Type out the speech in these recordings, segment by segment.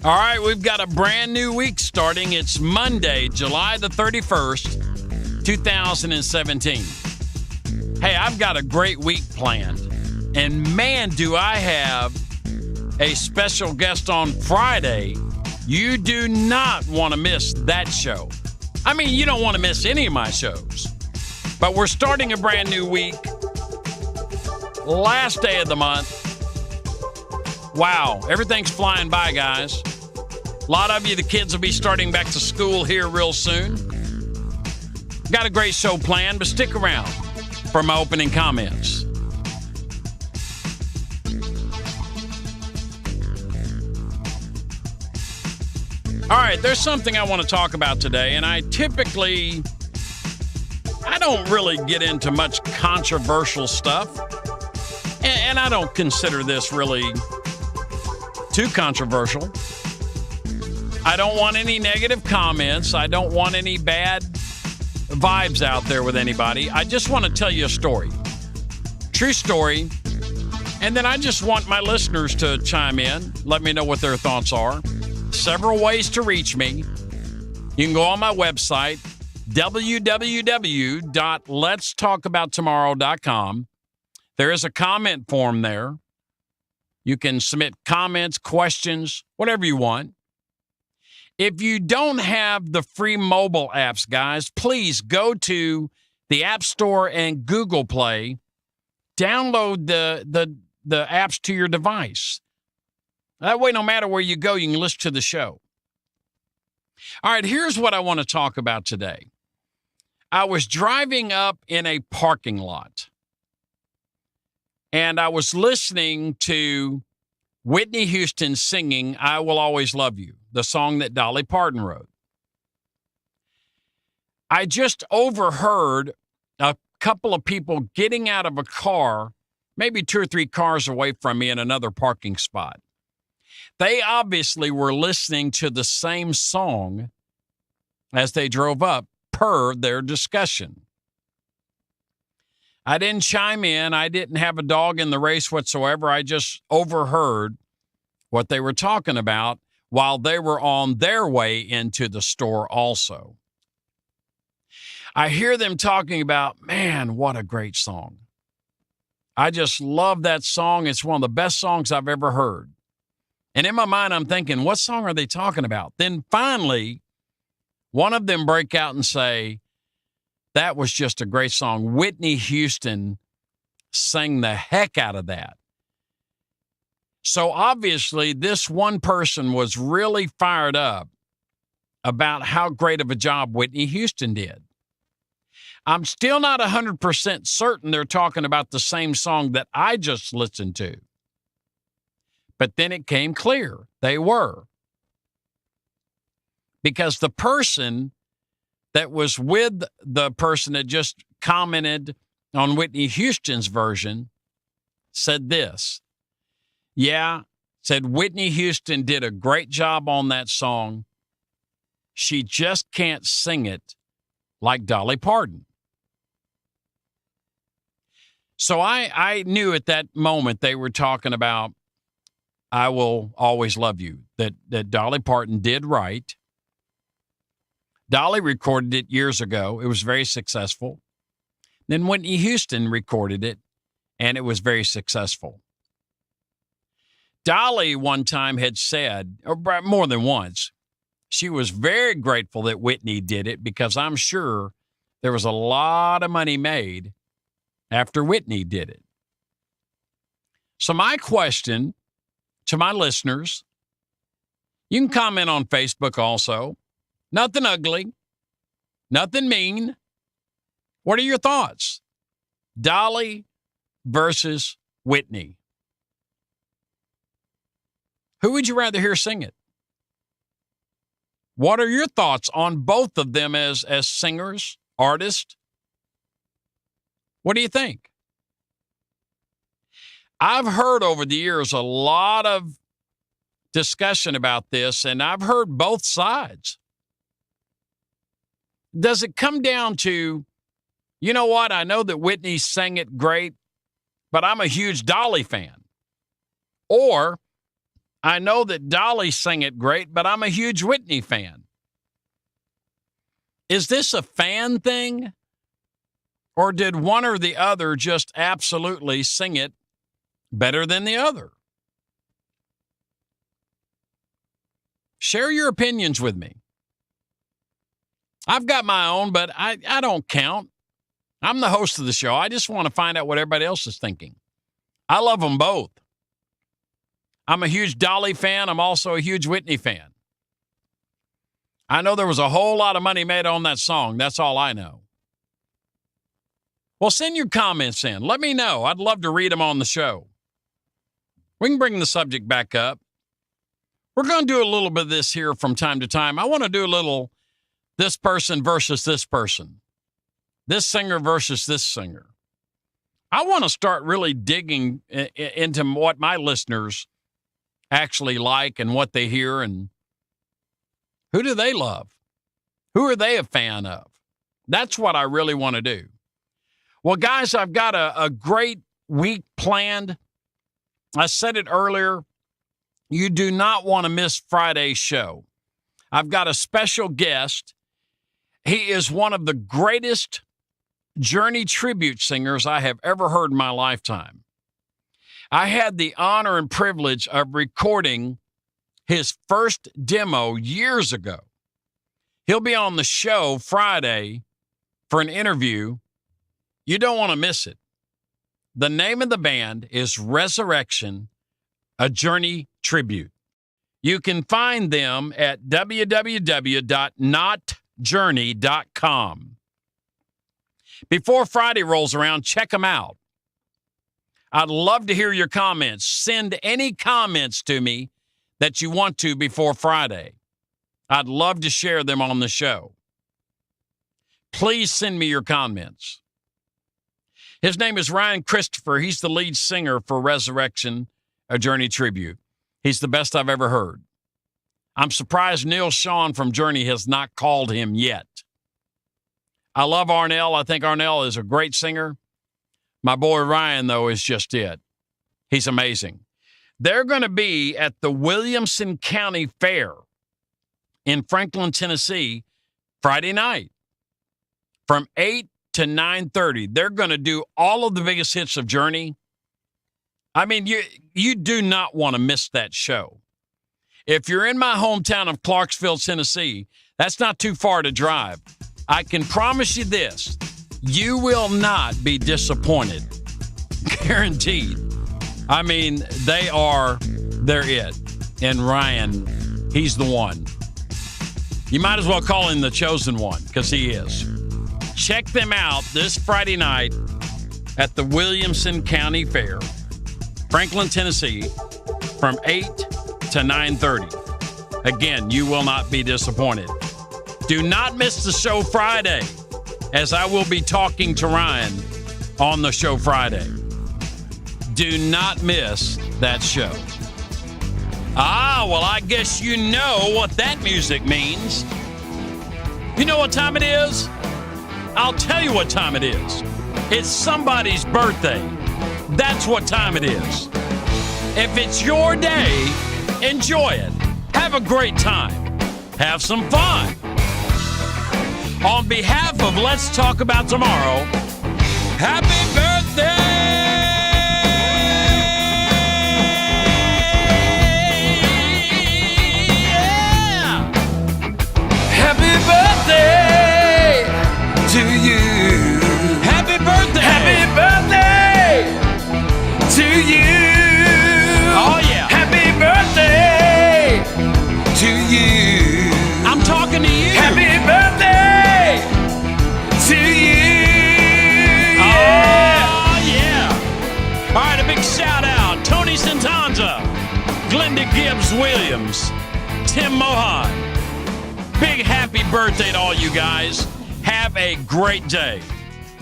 All right, we've got a brand new week starting. It's Monday, July the 31st, 2017. Hey, I've got a great week planned. And man, do I have a special guest on Friday. You do not want to miss that show. I mean, you don't want to miss any of my shows. But we're starting a brand new week. Last day of the month. Wow, everything's flying by, guys. A lot of you, the kids will be starting back to school here real soon. Got a great show planned, but stick around for my opening comments. All right, there's something I want to talk about today, and I don't really get into much controversial stuff, and I don't consider this really too controversial. I don't want any negative comments. I don't want any bad vibes out there with anybody. I just want to tell you a story. True story. And then I just want my listeners to chime in, let me know what their thoughts are. Several ways to reach me. You can go on my website, www.letstalkabouttomorrow.com. There is a comment form there. You can submit comments, questions, whatever you want. If you don't have the free mobile apps, guys, please go to the App Store and Google Play. Download the apps to your device. That way, no matter where you go, you can listen to the show. All right, here's what I want to talk about today. I was driving up in a parking lot, and I was listening to Whitney Houston singing I Will Always Love You, the song that Dolly Parton wrote. I just overheard a couple of people getting out of a car, maybe 2 or 3 cars away from me in another parking spot. They obviously were listening to the same song as they drove up, per their discussion. I didn't chime in. I didn't have a dog in the race whatsoever. I just overheard what they were talking about while they were on their way into the store also. I hear them talking about, man, what a great song. I just love that song. It's one of the best songs I've ever heard. And in my mind, I'm thinking, what song are they talking about? Then finally, one of them break out and say, that was just a great song. Whitney Houston sang the heck out of that. So obviously, this one person was really fired up about how great of a job Whitney Houston did. I'm still not 100% certain they're talking about the same song that I just listened to. But then it came clear they were. Because the person that was with the person that just commented on Whitney Houston's version said this. Yeah, said Whitney Houston did a great job on that song. She just can't sing it like Dolly Parton. So I knew at that moment they were talking about I Will Always Love You, that Dolly Parton did write. Dolly recorded it years ago. It was very successful. Then Whitney Houston recorded it, and it was very successful. Dolly one time had said, or more than once, she was very grateful that Whitney did it because I'm sure there was a lot of money made after Whitney did it. So my question to my listeners, you can comment on Facebook also. Nothing ugly, nothing mean. What are your thoughts? Dolly versus Whitney. Who would you rather hear sing it? What are your thoughts on both of them as singers, artists? What do you think? I've heard over the years a lot of discussion about this, and I've heard both sides. Does it come down to, you know what, I know that Whitney sang it great, but I'm a huge Dolly fan? Or I know that Dolly sang it great, but I'm a huge Whitney fan. Is this a fan thing? Or did one or the other just absolutely sing it better than the other? Share your opinions with me. I've got my own, but I don't count. I'm the host of the show. I just want to find out what everybody else is thinking. I love them both. I'm a huge Dolly fan. I'm also a huge Whitney fan. I know there was a whole lot of money made on that song. That's all I know. Well, send your comments in. Let me know. I'd love to read them on the show. We can bring the subject back up. We're going to do a little bit of this here from time to time. I want to do a little this person versus this person. This singer versus this singer. I want to start really digging into what my listeners actually like and what they hear and who do they love? Who are they a fan of? That's what I really want to do. Well, guys, I've got a great week planned. I said it earlier. You do not want to miss Friday's show. I've got a special guest. He is one of the greatest Journey tribute singers I have ever heard in my lifetime. I had the honor and privilege of recording his first demo years ago. He'll be on the show Friday for an interview. You don't want to miss it. The name of the band is Resurrection, a Journey tribute. You can find them at www.notjourney.com. Before Friday rolls around, check them out. I'd love to hear your comments. Send any comments to me that you want to before Friday. I'd love to share them on the show. Please send me your comments. His name is Ryan Christopher. He's the lead singer for Resurrection, a Journey tribute. He's the best I've ever heard. I'm surprised Neil Sean from Journey has not called him yet. I love Arnold. I think Arnold is a great singer. My boy Ryan, though, is just it. He's amazing. They're going to be at the Williamson County Fair in Franklin, Tennessee, Friday night from 8 to 9:30. They're going to do all of the biggest hits of Journey. I mean, you do not want to miss that show. If you're in my hometown of Clarksville, Tennessee, that's not too far to drive. I can promise you this, you will not be disappointed. Guaranteed. I mean, they're it. And Ryan, he's the one. You might as well call him the chosen one, because he is. Check them out this Friday night at the Williamson County Fair, Franklin, Tennessee, from 8 to 9:30. Again, you will not be disappointed. Do not miss the show Friday, as I will be talking to Ryan on the show Friday. Do not miss that show. Well, I guess you know what that music means. You know what time it is? I'll tell you what time it is. It's somebody's birthday. That's what time it is. If it's your day, enjoy it. Have a great time. Have some fun. On behalf of Let's Talk About Tomorrow, happy birthday! Yeah! Happy birthday to you. Happy birthday! Happy birthday to you. Oh, yeah. Happy birthday to you. I'm talking to you. Happy birthday to you. Yeah. Oh, yeah. All right, a big shout out. Tony Santanza, Glenda Gibbs Williams, Tim Mohan. Big happy birthday to all you guys. Have a great day.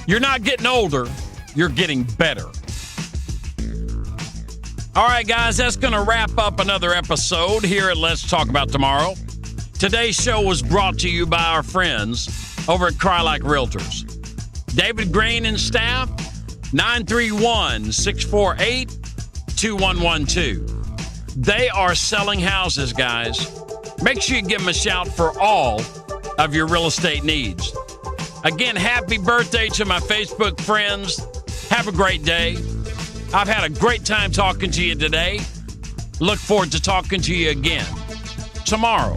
You're not getting older. You're getting better. All right, guys, that's going to wrap up another episode here at Let's Talk About Tomorrow. Today's show was brought to you by our friends over at Cry Like Realtors. David Green and staff, 931-648-2112. They are selling houses, guys. Make sure you give them a shout for all of your real estate needs. Again, happy birthday to my Facebook friends. Have a great day. I've had a great time talking to you today. Look forward to talking to you again tomorrow.